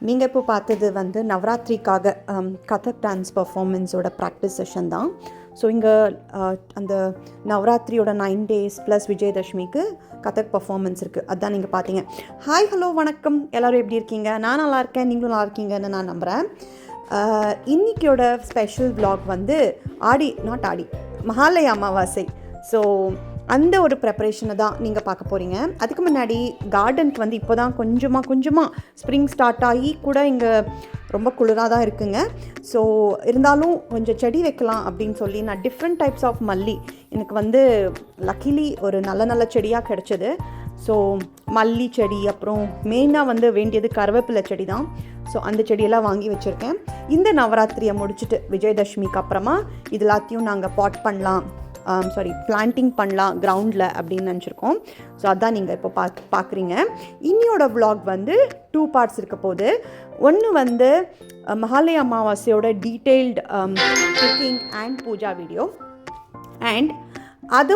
நீங்கள் இப்போ பார்த்தது வந்து நவராத்திரிக்காக கதக் டான்ஸ் பர்ஃபார்மன்ஸோட ப்ராக்டிஸ் செஷன் தான். ஸோ இங்கே அந்த நவராத்திரியோட 9 days ப்ளஸ் விஜயதஷ்மிக்கு கதக் பர்ஃபார்மன்ஸ் இருக்குது. அதுதான் நீங்கள் பார்த்தீங்க. ஹாய், ஹலோ, வணக்கம், எல்லோரும் எப்படி இருக்கீங்க? நான் நல்லா இருக்கேன், நீங்களும் நல்லா இருக்கீங்கன்னு நான் நம்புகிறேன். இன்றைக்கியோட ஸ்பெஷல் விலாக் வந்து மகாலய அமாவாசை. ஸோ அந்த ஒரு ப்ரெப்பரேஷனை தான் நீங்கள் பார்க்க போகிறீங்க. அதுக்கு முன்னாடி கார்டனுக்கு வந்து இப்போ தான் கொஞ்சமாக ஸ்ப்ரிங் ஸ்டார்ட் ஆகி கூட இங்கே ரொம்ப குளிராக தான் இருக்குங்க. ஸோ இருந்தாலும் கொஞ்சம் செடி வைக்கலாம் அப்படின்னு சொல்லி நான் டிஃப்ரெண்ட் டைப்ஸ் ஆஃப் மல்லி எனக்கு வந்து லக்கிலி ஒரு நல்ல செடியாக கிடச்சிது. ஸோ மல்லி செடி, அப்புறம் மெயினாக வந்து வேண்டியது கருவேப்பிலை செடி தான். ஸோ அந்த செடியெல்லாம் வாங்கி வச்சுருக்கேன். இந்த நவராத்திரியை முடிச்சுட்டு விஜயதஷ்மிக்கு அப்புறமா இது எல்லாத்தையும் நாங்கள் பிளான்டிங் பண்ணலாம் கிரவுண்டில் அப்படின்னு நினச்சிருக்கோம். ஸோ அதான் நீங்கள் இப்போ பார்க்குறீங்க. இன்னியோட விலாக் வந்து 2 parts இருக்க போகுது. ஒன்று வந்து மகாலய அமாவாசையோட detailed cooking and puja video, and அது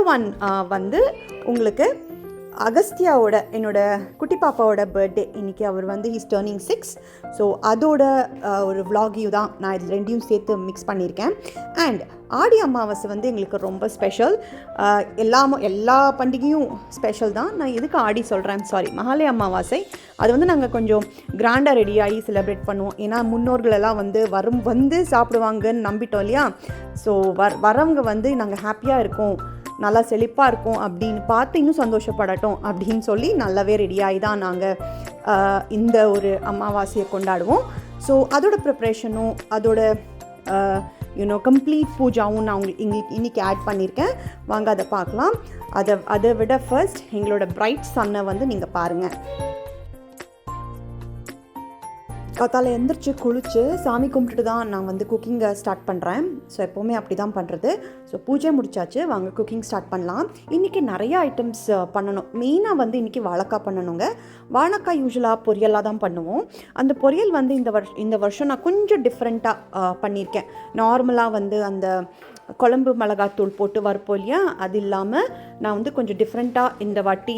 வந்து உங்களுக்கு அகஸ்தியாவோட என்னோட குட்டி பாப்பாவோட பர்த்டே இன்றைக்கி. அவர் வந்து ஹீஸ் டர்னிங் 6. ஸோ அதோட ஒரு விலாகையும் தான் நான் இது ரெண்டையும் சேர்த்து மிக்ஸ் பண்ணியிருக்கேன். அண்ட் ஆடி அமாவாசை வந்து எங்களுக்கு ரொம்ப ஸ்பெஷல். எல்லா பண்டிகையும் ஸ்பெஷல் தான். நான் எதுக்கு ஆடி சொல்கிறேன், மகாலய அமாவாசை அது வந்து நாங்கள் கொஞ்சம் கிராண்டாக ரெடியாகி செலிப்ரேட் பண்ணுவோம். ஏன்னா முன்னோர்களெல்லாம் வந்து சாப்பிடுவாங்கன்னு நம்பிட்டோம் இல்லையா. ஸோ வரவங்க வந்து நாங்கள் ஹாப்பியாக இருக்கோம், நல்லா செழிப்பாக இருக்கும் அப்படின்னு பார்த்து இன்னும் சந்தோஷப்படட்டும் அப்படின்னு சொல்லி நல்லாவே ரெடியாகி தான் நாங்கள் இந்த ஒரு அமாவாசையை கொண்டாடுவோம். ஸோ அதோட ப்ரிப்ரேஷனும் அதோட கம்ப்ளீட் பூஜாவும் நான் உங்களுக்கு இன்றைக்கி ஆட் பண்ணியிருக்கேன். வாங்க அதை பார்க்கலாம். அதை விட ஃபர்ஸ்ட் எங்களோட பிரைட் சன்னை வந்து நீங்கள் பாருங்கள். காத்தால எந்திரிச்சு குளித்து சாமி கும்பிட்டுட்டு தான் நான் வந்து குக்கிங்கை ஸ்டார்ட் பண்ணுறேன். ஸோ எப்போவுமே அப்படி தான் பண்ணுறது. ஸோ பூஜை முடிச்சாச்சு, வாங்க குக்கிங் ஸ்டார்ட் பண்ணலாம். இன்றைக்கி நிறைய ஐட்டம்ஸ் பண்ணணும். மெயினாக வந்து இன்றைக்கி வாழைக்காய் பண்ணணுங்க. வாழைக்காய் யூஸ்வலாக பொரியலாக தான் பண்ணுவோம். அந்த பொரியல் வந்து இந்த வருஷம் நான் கொஞ்சம் டிஃப்ரெண்ட்டாக பண்ணியிருக்கேன். நார்மலாக வந்து அந்த குழம்பு மிளகாத்தூள் போட்டு வறுப்போம் இல்லையா, அது இல்லாமல் நான் வந்து கொஞ்சம் டிஃப்ரெண்ட்டாக இந்த வாட்டி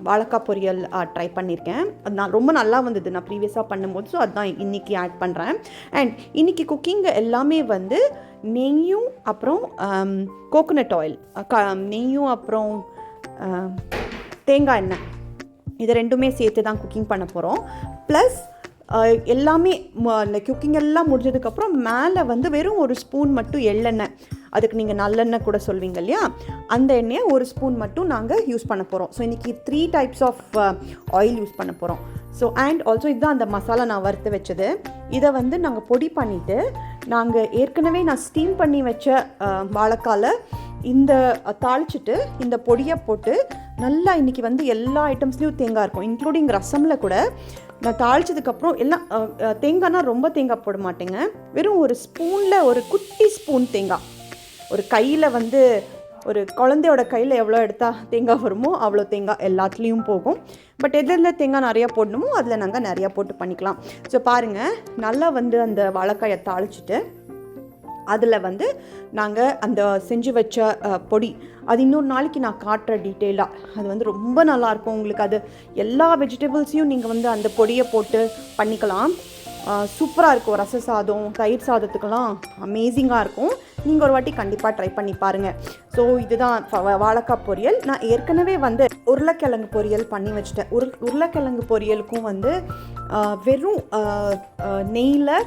வாழைக்காய் பொரியல் ட்ரை பண்ணியிருக்கேன். அது நான் ரொம்ப நல்லா வந்தது நான் ப்ரீவியஸாக பண்ணும்போது. ஸோ அதுதான் இன்றைக்கி ஆட் பண்ணுறேன். அண்ட் இன்றைக்கி குக்கிங் எல்லாமே வந்து நெய்யும் அப்புறம் கோகோனட் ஆயில், நெய்யும் அப்புறம் தேங்காய் எண்ணெய், இது ரெண்டுமே சேர்த்து தான் குக்கிங் பண்ண போகிறோம். ப்ளஸ் எல்லாமே இந்த குக்கிங் எல்லாம் முடிஞ்சதுக்கப்புறம் மேலே வந்து வெறும் 1 ஸ்பூன் மட்டும் எள்ளெண்ணெய், அதுக்கு நீங்கள் நல்லெண்ணெய் கூட சொல்வீங்க இல்லையா, அந்த எண்ணெயை 1 ஸ்பூன் மட்டும் நாங்கள் யூஸ் பண்ண போகிறோம். ஸோ இன்றைக்கி 3 types ஆஃப் ஆயில் யூஸ் பண்ண போகிறோம். ஸோ அண்ட் ஆல்சோ இதுதான் அந்த மசாலா நான் வறுத்து வச்சது. இதை வந்து நாங்கள் பொடி பண்ணிவிட்டு நாங்கள் ஏற்கனவே நான் ஸ்டீம் பண்ணி வச்ச வாழைக்கால இந்த தாளிச்சிட்டு இந்த பொடியை போட்டு நல்லா இன்றைக்கி வந்து எல்லா ஐட்டம்ஸ்லேயும் தேங்காய் இருக்கும், இன்க்ளூடிங் ரசமில் கூட நான் தாளிச்சதுக்கப்புறம் எல்லாம் தேங்காய்னா ரொம்ப தேங்காய் போட மாட்டேங்க. வெறும் 1 ஸ்பூனில் ஒரு குட்டி ஸ்பூன் தேங்காய், ஒரு கையில் வந்து ஒரு குழந்தையோட கையில் எவ்வளோ எடுத்தால் தேங்காய் வருமோ அவ்வளோ தேங்காய் எல்லாத்துலேயும் போகும். பட் எதில் தேங்காய் நிறையா போடணுமோ அதில் நாங்கள் நிறையா போட்டு பண்ணிக்கலாம். ஸோ பாருங்கள், நல்லா வந்து அந்த வாழைக்காயை தாளிச்சிட்டு அதில் வந்து நாங்கள் அந்த செஞ்சு வச்ச பொடி, அது இன்னொரு நாளைக்கு நான் காட்டுறேன் டீட்டெயிலாக. அது வந்து ரொம்ப நல்லாயிருக்கும் உங்களுக்கு. அது எல்லா வெஜிடபிள்ஸையும் நீங்கள் வந்து அந்த பொடியை போட்டு பண்ணிக்கலாம். சூப்பராக இருக்கும். ரச சாதம், தயிர் சாதத்துக்கெல்லாம் அமேசிங்காக இருக்கும். நீங்கள் ஒரு வாட்டி கண்டிப்பாக ட்ரை பண்ணி பாருங்கள். ஸோ இதுதான் வாழைக்காய் பொரியல். நான் ஏற்கனவே வந்து உருளைக்கிழங்கு பொரியல் பண்ணி வச்சுட்டேன். உருளைக்கிழங்கு பொரியலுக்கும் வந்து வெறும் நெய்யில்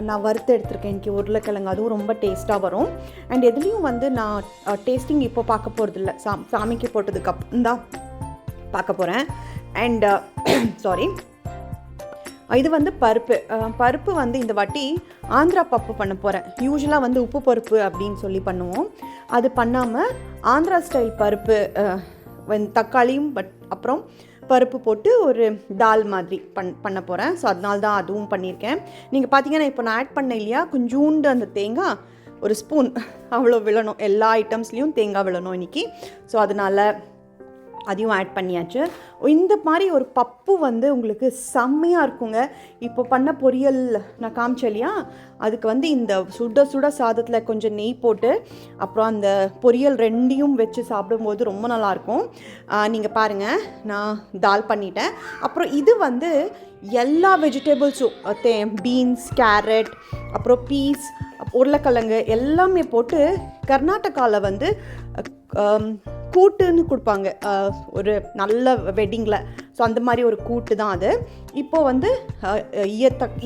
நான் வறுத்து எடுத்துருக்கேன் இன்றைக்கி உருளைக்கிழங்கு. அதுவும் ரொம்ப டேஸ்ட்டாக வரும். அண்ட் எதுலேயும் வந்து நான் டேஸ்டிங் இப்போ பார்க்க போகிறதில்ல, சாமிக்கு போட்டதுக்கப்புறம் தான் பார்க்க போகிறேன். அண்ட் இது வந்து பருப்பு வந்து இந்த வாட்டி ஆந்திரா பருப்பு பண்ண போகிறேன். யூஸ்வலாக வந்து உப்பு பருப்பு அப்படின்னு சொல்லி பண்ணுவோம். அது பண்ணாமல் ஆந்திரா ஸ்டைல் பருப்பு, தக்காளியும் அப்புறம் பருப்பு போட்டு ஒரு தால் மாதிரி பண்ண போகிறேன். ஸோ அதனால தான் அதுவும் பண்ணியிருக்கேன். நீங்கள் பார்த்தீங்கன்னா இப்போ நான் ஆட் பண்ணேன் இல்லையா, கொஞ்சோண்டு அந்த தேங்காய் 1 ஸ்பூன் அவ்வளோ விழணும். எல்லா ஐட்டம்ஸ்லேயும் தேங்காய் விழணும் இன்றைக்கி. ஸோ அதனால் அதையும் ஆட் பண்ணியாச்சு. இந்த மாதிரி ஒரு பப்பு வந்து உங்களுக்கு செம்மையாக இருக்குங்க. இப்போ பண்ண பொரியல் நான் காமிச்சேன் இல்லையா, அதுக்கு வந்து இந்த சுட சுட சாதத்தில் கொஞ்சம் நெய் போட்டு அப்புறம் அந்த பொரியல் ரெண்டையும் வச்சு சாப்பிடும்போது ரொம்ப நல்லாயிருக்கும். நீங்கள் பாருங்கள், நான் தால் பண்ணிட்டேன். அப்புறம் இது வந்து எல்லா வெஜிடபிள்ஸும் பீன்ஸ், கேரட், அப்புறம் பீஸ், உருளைக்கிழங்கு எல்லாமே போட்டு கர்நாடகாவில் வந்து கூட்டுன்னு கொடுப்பாங்க ஒரு நல்ல வெட்டிங்கில். ஸோ அந்த மாதிரி ஒரு கூட்டு தான் அது. இப்போது வந்து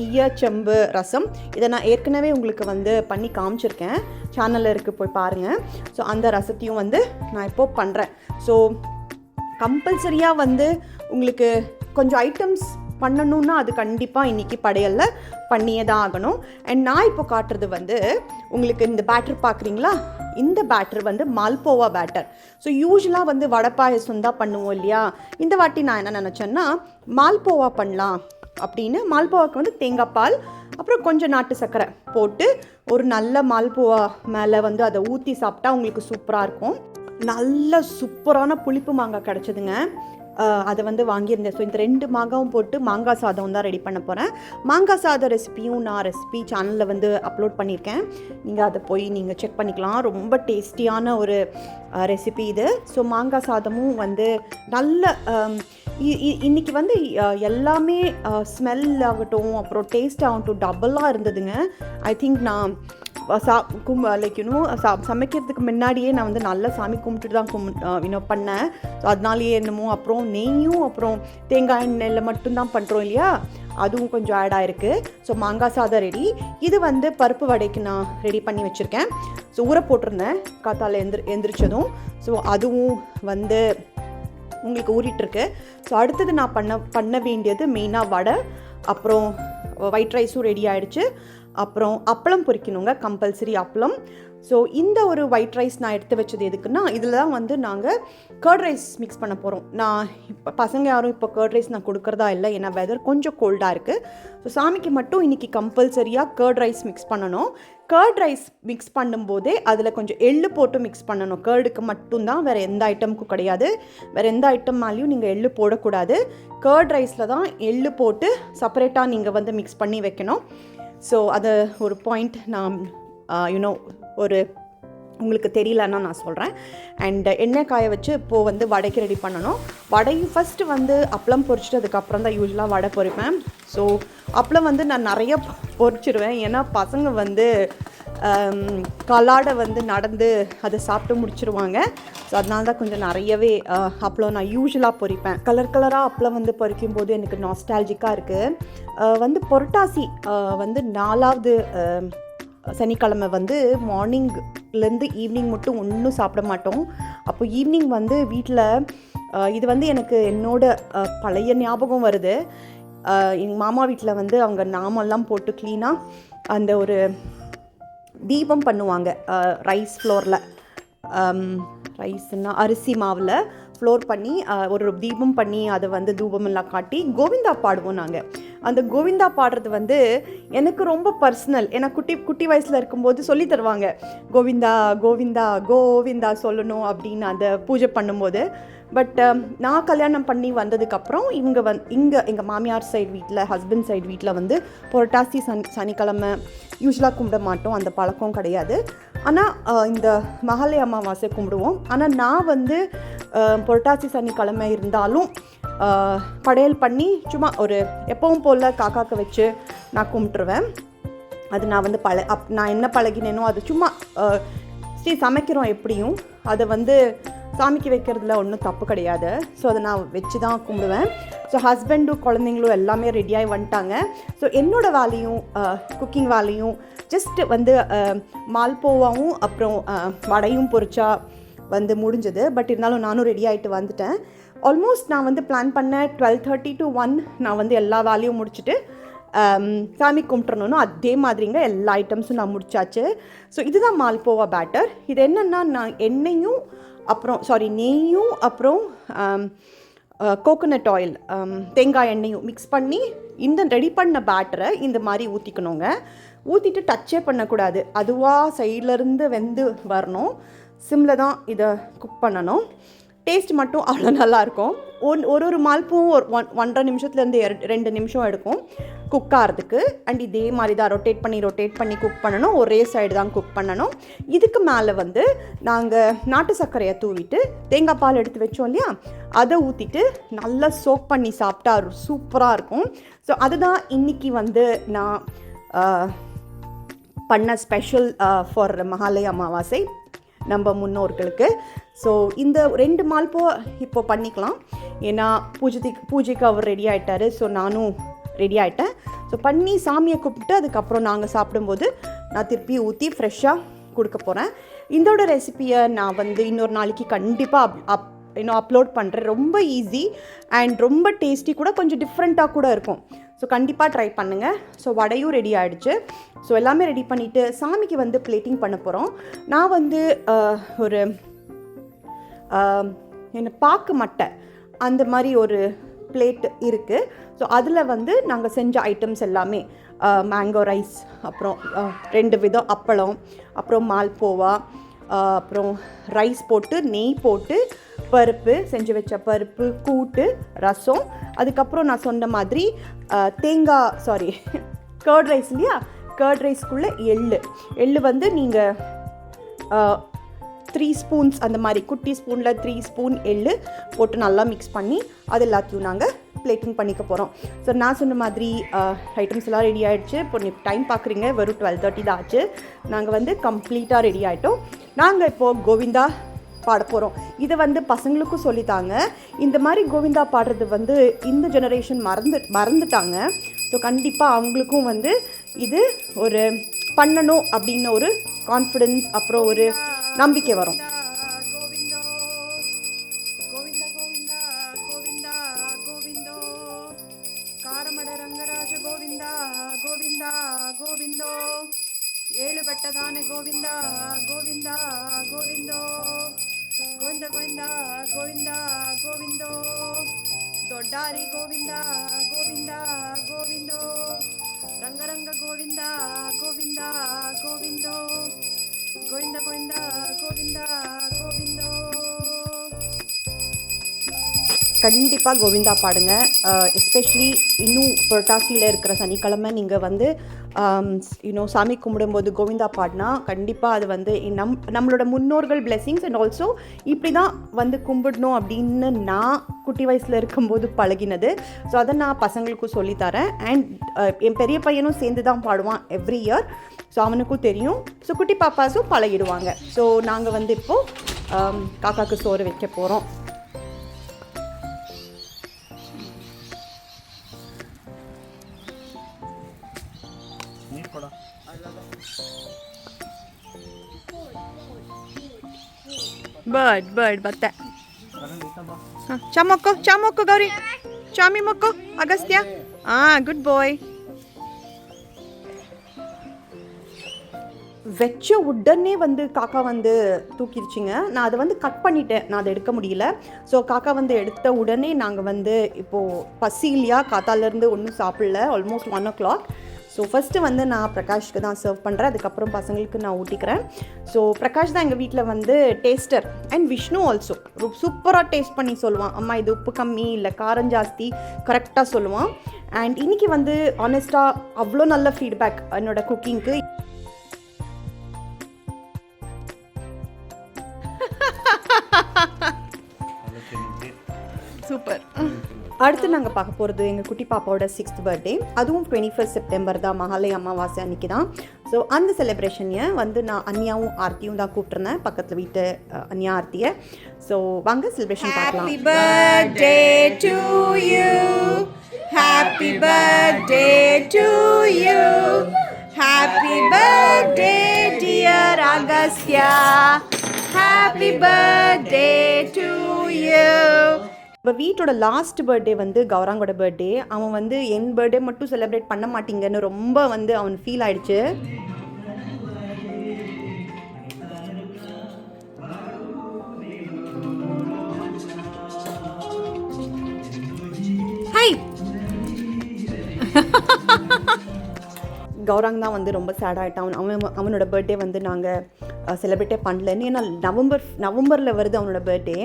ஈயச்செம்பு ரசம், இதை நான் ஏற்கனவே உங்களுக்கு வந்து பண்ணி காமிச்சிருக்கேன், சேனலில் இருக்குது, போய் பாருங்கள். ஸோ அந்த ரசத்தையும் வந்து நான் இப்போது பண்ணுறேன். ஸோ கம்பல்சரியாக வந்து உங்களுக்கு கொஞ்சம் ஐட்டம்ஸ் பண்ணணுன்னா அது கண்டிப்பாக இன்றைக்கி படையலில் பண்ணியே தான் ஆகணும். அண்ட் நான் இப்போ காட்டுறது வந்து உங்களுக்கு இந்த பேட்டர் பார்க்குறீங்களா, இந்த பேட்டர் வந்து மால்போவா பேட்டர். ஸோ யூஸ்வலாக வந்து வடை பாயசம் தான் பண்ணுவோம் இல்லையா. இந்த வாட்டி நான் என்ன நினச்சேன்னா மால்போவா பண்ணலாம் அப்படின்னு. மால்போவாவுக்கு வந்து தேங்காய் பால் அப்புறம் கொஞ்சம் நாட்டு சர்க்கரை போட்டு ஒரு நல்ல மால்போவா மேலே வந்து அதை ஊற்றி சாப்பிட்டா உங்களுக்கு சூப்பராக இருக்கும். நல்ல சூப்பரான புளிப்பு மாங்காய் கிடச்சிதுங்க, அதை வந்து வாங்கியிருந்தேன். ஸோ இந்த 2 மாங்காவும் போட்டு மாங்காய் சாதம் தான் ரெடி பண்ண போகிறேன். மாங்காய் சாதம் ரெசிபியும் நான் சேனலில் வந்து அப்லோட் பண்ணியிருக்கேன், நீங்கள் அதை போய் நீங்கள் செக் பண்ணிக்கலாம். ரொம்ப டேஸ்டியான ஒரு ரெசிபி இது. ஸோ மாங்காய் சாதமும் வந்து நல்ல இன்றைக்கி வந்து எல்லாமே ஸ்மெல் ஆகட்டும் அப்புறம் டேஸ்ட் ஆகட்டும் டபுளாக இருந்ததுங்க. ஐ திங்க் நான் லைக் சமைக்கிறதுக்கு முன்னாடியே நான் வந்து நல்லா சாமி கும்பிட்டுட்டு தான் பண்ணேன். ஸோ அதனாலேயே என்னமோ அப்புறம் நெய்யும் அப்புறம் தேங்காய் எண்ணெயில் மட்டும்தான் பண்ணுறோம் இல்லையா, அதுவும் கொஞ்சம் ஆட் ஆகிருக்கு. ஸோ மாங்காய் சாதம் ரெடி. இது வந்து பருப்பு வடைக்கு நான் ரெடி பண்ணி வச்சுருக்கேன். ஸோ ஊற போட்டிருந்தேன் காத்தால் எந்திரிச்சதும். ஸோ அதுவும் வந்து உங்களுக்கு ஊறிட்டுருக்கு. ஸோ அடுத்தது நான் பண்ண வேண்டியது மெயினாக வடை, அப்புறம் ஒயிட் ரைஸும் ரெடி ஆகிடுச்சு. அப்புறம் அப்பளம் பொரிக்கணுங்க, கம்பல்சரி அப்பளம். ஸோ இந்த ஒரு ஒயிட் ரைஸ் நான் எடுத்து வச்சது எதுக்குன்னா, இதில் தான் வந்து நாங்கள் கர்ட் ரைஸ் மிக்ஸ் பண்ண போகிறோம். நான் இப்போ பசங்க யாரும் இப்போ கர்ட் ரைஸ் நான் கொடுக்குறதா இல்லை, ஏன்னா வெதர் கொஞ்சம் கோல்டாக இருக்குது. ஸோ சாமிக்கு மட்டும் இன்றைக்கி கம்பல்சரியாக கர்ட் ரைஸ் மிக்ஸ் பண்ணணும். கர்ட் ரைஸ் மிக்ஸ் பண்ணும்போதே அதில் கொஞ்சம் எள்ளு போட்டு மிக்ஸ் பண்ணணும். கர்டுக்கு மட்டும்தான், வேறு எந்த ஐட்டமுக்கும் கிடையாது. வேறு எந்த ஐட்டம் மேலேயும் நீங்கள் எள்ளு போடக்கூடாது. கர்ட் ரைஸில் தான் எள்ளு போட்டு செப்பரேட்டாக நீங்கள் வந்து மிக்ஸ் பண்ணி வைக்கணும். ஸோ அது ஒரு பாயிண்ட் நான் ஒரு உங்களுக்கு தெரியலன்னா நான் சொல்கிறேன். அண்ட் எண்ணெய் காய வச்சு இப்போது வந்து வடைக்கு ரெடி பண்ணணும். வடையும் ஃபஸ்ட்டு வந்து அப்பளம் பொரிச்சிட்டு அதுக்கப்புறம் தான் யூஸ்வலாக வடை பொரிப்பேன். ஸோ அப்பளம் வந்து நான் நிறைய பொரிச்சிடுவேன், ஏன்னா பசங்க வந்து காலாட வந்து நடந்து அதை சாப்பிட்டு முடிச்சிருவாங்க. ஸோ அதனால தான் கொஞ்சம் நிறையவே அப்பளம் நான் யூஸ்வலாக பொரிப்பேன். கலராக அப்பளம் வந்து பொரிக்கும் போது எனக்கு நாஸ்டாலஜிக்காக இருக்குது. வந்து புரட்டாசி வந்து 4வது சனிக்கிழமை வந்து மார்னிங்லேருந்து ஈவினிங் மட்டும் ஒன்றும் சாப்பிட மாட்டோம். அப்போ ஈவினிங் வந்து வீட்டில் இது வந்து எனக்கு என்னோட பழைய ஞாபகம் வருது. எங்கள் மாமா வீட்டில் வந்து அவங்க நாமெல்லாம் போட்டு க்ளீனாக அந்த ஒரு தீபம் பண்ணுவாங்க. ரைஸ் ஃப்ளோரில், ரைஸ்னால் அரிசி மாவில் ஃப்ளோர் பண்ணி ஒரு தீபம் பண்ணி அதை வந்து தூபமெல்லாம் காட்டி கோவிந்தா பாடுவோம் நாங்கள். அந்த கோவிந்தா பாடுறது வந்து எனக்கு ரொம்ப பர்சனல். ஏன்னா குட்டி வயசில் இருக்கும்போது சொல்லி தருவாங்க, கோவிந்தா கோவிந்தா கோவிந்தா சொல்லணும் அப்படின்னு அந்த பூஜை பண்ணும்போது. பட் நான் கல்யாணம் பண்ணி வந்ததுக்கப்புறம் இங்கே எங்கள் மாமியார் சைடு வீட்டில், ஹஸ்பண்ட் சைடு வீட்டில் வந்து புரட்டாசி சனிக்கிழமை யூஸ்வலாக கும்பிட மாட்டோம், அந்த பழக்கம் கிடையாது. ஆனால் இந்த மகாலய அமாவாசை கும்பிடுவோம். ஆனால் நான் வந்து புரட்டாசி சனிக்கிழமை இருந்தாலும் படையல் பண்ணி சும்மா ஒரு எப்பவும் போல் காக்காக்க வச்சு நான் கும்பிட்டுருவேன். அது நான் வந்து நான் என்ன பழகினேனோ அது சும்மா சமைக்கிறோம் எப்படியும் அதை வந்து சாமிக்கு வைக்கிறதுல ஒன்றும் தப்பு கிடையாது. ஸோ அதை நான் வச்சு தான் கும்பிடுவேன். ஸோ ஹஸ்பண்டும் குழந்தைங்களும் எல்லாமே ரெடியாகி வந்துட்டாங்க. ஸோ என்னோடய வேலையும் குக்கிங் வேலையும் ஜஸ்ட்டு வந்து மால்போவாவும் அப்புறம் வடையும் பொரிச்சா வந்து முடிஞ்சது. பட் இருந்தாலும் நானும் ரெடி ஆகிட்டு வந்துட்டேன். ஆல்மோஸ்ட் நான் வந்து பிளான் பண்ண 12:30 to 1 நான் வந்து எல்லா வேலையும் முடிச்சுட்டு சாமி கும்பிட்றணும். அதே மாதிரிங்க எல்லா ஐட்டம்ஸும் நான் முடிச்சாச்சு. ஸோ இதுதான் மால்போவா பேட்டர். இது என்னென்னா, நான் நெய்யும் அப்புறம் கோகோனட் ஆயில், தேங்காய் எண்ணெயும் மிக்ஸ் பண்ணி இந்த ரெடி பண்ண பேட்டரை இந்த மாதிரி ஊற்றிக்கணுங்க. ஊற்றிட்டு டச்சே பண்ணக்கூடாது, அதுவாக சைட்லேருந்து வெந்து வரணும். சிம்மில் தான் இதை குக் பண்ணணும். டேஸ்ட் மட்டும் அவ்வளோ நல்லாயிருக்கும். ஒரு மால்பூவும் ஒரு 1.5 நிமிஷத்துலேருந்து 2 நிமிஷம் எடுக்கும் குக் ஆகிறதுக்கு. அண்ட் இதே மாதிரி தான் ரொட்டேட் பண்ணி குக் பண்ணணும். ஒரே சைடு தான் குக் பண்ணணும். இதுக்கு மேலே வந்து நாங்கள் நாட்டு சர்க்கரையை தூவிட்டு தேங்காய் பால் எடுத்து வச்சோம் இல்லையா, அதை ஊற்றிட்டு நல்லா சோக் பண்ணி சாப்பிட்டா சூப்பராக இருக்கும். ஸோ அதுதான் இன்றைக்கி வந்து நான் பண்ண ஸ்பெஷல் ஃபார் மகாலய அமாவாசை நம்ம முன்னோர்களுக்கு. ஸோ இந்த 2 மால்போ இப்போ பண்ணிக்கலாம். ஏன்னா பூஜைக்கு அவர் ரெடி ஆகிட்டார். ஸோ நானும் ரெடி ஆகிட்டேன். ஸோ பண்ணி சாமியை கூப்பிட்டு அதுக்கப்புறம் நாங்கள் சாப்பிடும்போது நான் திருப்பி ஊற்றி ஃப்ரெஷ்ஷாக கொடுக்க போகிறேன். இதோட ரெசிப்பியை நான் வந்து இன்னொரு நாளைக்கு கண்டிப்பாக அப்லோட் பண்ணுறேன். ரொம்ப ஈஸி அண்ட் ரொம்ப டேஸ்டி கூட, கொஞ்சம் டிஃப்ரெண்ட்டாக கூட இருக்கும். ஸோ கண்டிப்பாக ட்ரை பண்ணுங்கள். ஸோ வடையும் ரெடி ஆகிடுச்சு. ஸோ எல்லாமே ரெடி பண்ணிவிட்டு சாமிக்கு வந்து பிளேட்டிங் பண்ண போகிறோம். நான் வந்து ஒரு பாக்கு மட்டை அந்த மாதிரி ஒரு பிளேட் இருக்குது. ஸோ அதில் வந்து நாங்கள் செஞ்ச ஐட்டம்ஸ் எல்லாமே மேங்கோ ரைஸ், அப்புறம் 2 விதம் அப்பளம், அப்புறம் மால்போவா, அப்புறம் ரைஸ் போட்டு நெய் போட்டு பருப்பு செஞ்சு வச்ச பருப்பு கூட்டு, ரசம், அதுக்கப்புறம் நான் சொன்ன மாதிரி கர்ட் ரைஸ் இல்லையா, கர்ட் ரைஸ்க்குள்ளே எள்ளு வந்து நீங்கள் 3 ஸ்பூன்ஸ் அந்த மாதிரி குட்டி ஸ்பூனில் 3 ஸ்பூன் எள்ளு போட்டு நல்லா மிக்ஸ் பண்ணி அது எல்லாத்தையும் நாங்கள் பிளேட்டிங் பண்ணிக்க போகிறோம். ஸோ நான் சொன்ன மாதிரி ஐட்டம்ஸ் எல்லாம் ரெடி ஆகிடுச்சு. இப்போ டைம் பார்க்குறீங்க, வெறும் 12:30 தான் ஆச்சு. நாங்கள் வந்து கம்ப்ளீட்டாக ரெடி ஆகிட்டோம். நாங்கள் இப்போது கோவிந்தா பாட போகிறோம். இதை வந்து பசங்களுக்கும் சொல்லித்தாங்க. இந்த மாதிரி கோவிந்தா பாடுறது வந்து இந்த ஜெனரேஷன் மறந்துட்டாங்க. ஸோ கண்டிப்பாக அவங்களுக்கும் வந்து இது ஒரு பண்ணணும் அப்படின்னு ஒரு கான்ஃபிடென்ஸ், அப்புறம் ஒரு நம்பிக்கை வரும். ಏಳು ಬೆಟ್ಟದಾನೆ ಗೋವಿಂದ ಗೋವಿಂದ ಗೋವಿಂದೋ ಗೋವಿಂದ ಗೋವಿಂದ ಗೋವಿಂದ ಗೋವಿಂದೋ ದೊಡ್ಡಾರಿ ಗೋವಿಂದ ಗೋವಿಂದ ಗೋವಿಂದೋ ರಂಗರಂಗ ಗೋವಿಂದ ಗೋವಿಂದ ಗೋವಿಂದೋ ಗೋವಿಂದ ಗೋವಿಂದ ಗೋವಿಂದ ಗೋವಿಂದೋ. கண்டிப்பாக கோவிந்தா பாடுங்க. எஸ்பெஷலி இன்னும் புரட்டாசியில் இருக்கிற சனிக்கிழமை நீங்கள் வந்து சாமி கும்பிடும்போது கோவிந்தா பாடினா கண்டிப்பாக அது வந்து நம்மளோட முன்னோர்கள் பிளெஸிங்ஸ் அண்ட் ஆல்சோ இப்படி தான் வந்து கும்பிடணும் அப்படின்னு நான் குட்டி வயசில் இருக்கும்போது பழகினது. ஸோ அதை நான் பசங்களுக்கும் சொல்லித்தரேன். அண்ட் என் பெரிய பையனும் சேர்ந்து தான் பாடுவான் எவ்ரி இயர். ஸோ அவனுக்கும் தெரியும். ஸோ குட்டி பாப்பாஸும் பழகிடுவாங்க. ஸோ நாங்கள் வந்து இப்போது காக்காவுக்கு சோறு வைக்க போகிறோம். ಬರ್ಡ್ ಬತ್ತೆ ಚಾಮೊಕ್ಕೋ ಗೌರಿ, ಚಾಮಿ ಮೊಕ್ಕೋ ಅಗಸ್ತ್ಯ. குட் பாய். வச்ச உடனே வந்து காக்கா வந்து தூக்கிடுச்சிங்க. நான் அதை வந்து கட் பண்ணிட்டேன், நான் அதை எடுக்க முடியல. ஸோ காக்கா வந்து எடுத்த உடனே நாங்கள் வந்து இப்போது பசி இல்லையா, காத்தாலேருந்து ஒன்றும் சாப்பிடல, ஆல்மோஸ்ட் 1 o'clock. ஸோ ஃபஸ்ட்டு வந்து நான் பிரகாஷ்க்கு தான் சர்வ் பண்ணுறேன். அதுக்கப்புறம் பசங்களுக்கு நான் ஊட்டிக்கிறேன். ஸோ பிரகாஷ் தான் எங்கள் வீட்டில் வந்து டேஸ்டர். அண்ட் விஷ்ணு ஆல்சோ சூப்பராக டேஸ்ட் பண்ணி சொல்லுவான். அம்மா இது உப்பு கம்மி இல்லை காரம் ஜாஸ்தி கரெக்டாக சொல்லுவான். அண்ட் இன்றைக்கி வந்து ஆனஸ்ட்டாக அவ்வளோ நல்ல ஃபீட்பேக் என்னோடய குக்கிங்க்கு. சூப்பர். அடுத்து நாங்கள் பார்க்க போகிறது எங்கள் குட்டி பாப்பாவோட 6th பர்த்டே. அதுவும் 21 செப்டம்பர் தான், மகாலய அமாவாசை அன்றைக்கி தான். ஸோ அந்த செலிப்ரேஷனை வந்து நான் அன்யாவும் ஆர்த்தியும் தான் கூப்பிட்ருந்தேன், பக்கத்தில் வீட்டு அன்யா ஆர்த்தியை. ஸோ வாங்க செலிப்ரேஷன் பார்க்கலாம். Happy birthday to you, happy birthday to you, happy birthday dear Agastya, happy birthday to you. இப்போ வீட்டோட லாஸ்ட் பர்த்டே வந்து கௌராங்கோட பர்த்டே. அவன் வந்து என் பர்த்டே மட்டும் செலிப்ரேட் பண்ண மாட்டீங்கன்னு ரொம்ப வந்து அவன் ஃபீல் ஆயிடுச்சு. கௌராங் தான் வந்து ரொம்ப சேட் ஆகிட்டான். அவனோட பர்த்டே வந்து நாங்கள் செலிப்ரேட்டே பண்ணலன்னு. ஏன்னா நவம்பரில் வருது அவனோட பர்த்டே.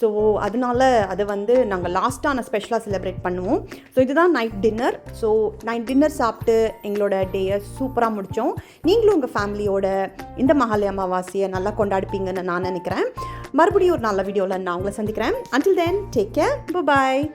ஸோ அதனால அதை வந்து நாங்கள் லாஸ்ட்டாக ஸ்பெஷலாக செலிப்ரேட் பண்ணுவோம். ஸோ இதுதான் night dinner. So night dinner சாப்பிட்டு எங்களோட டேயை சூப்பராக முடித்தோம். நீங்களும் உங்கள் ஃபேமிலியோட இந்த மகாலய அமாவாசையை நல்லா கொண்டாடிப்பீங்கன்னு நான் நினைக்கிறேன். மறுபடியும் ஒரு நல்ல வீடியோவில் நான் உங்களை சந்திக்கிறேன். until then, take care, bye bye.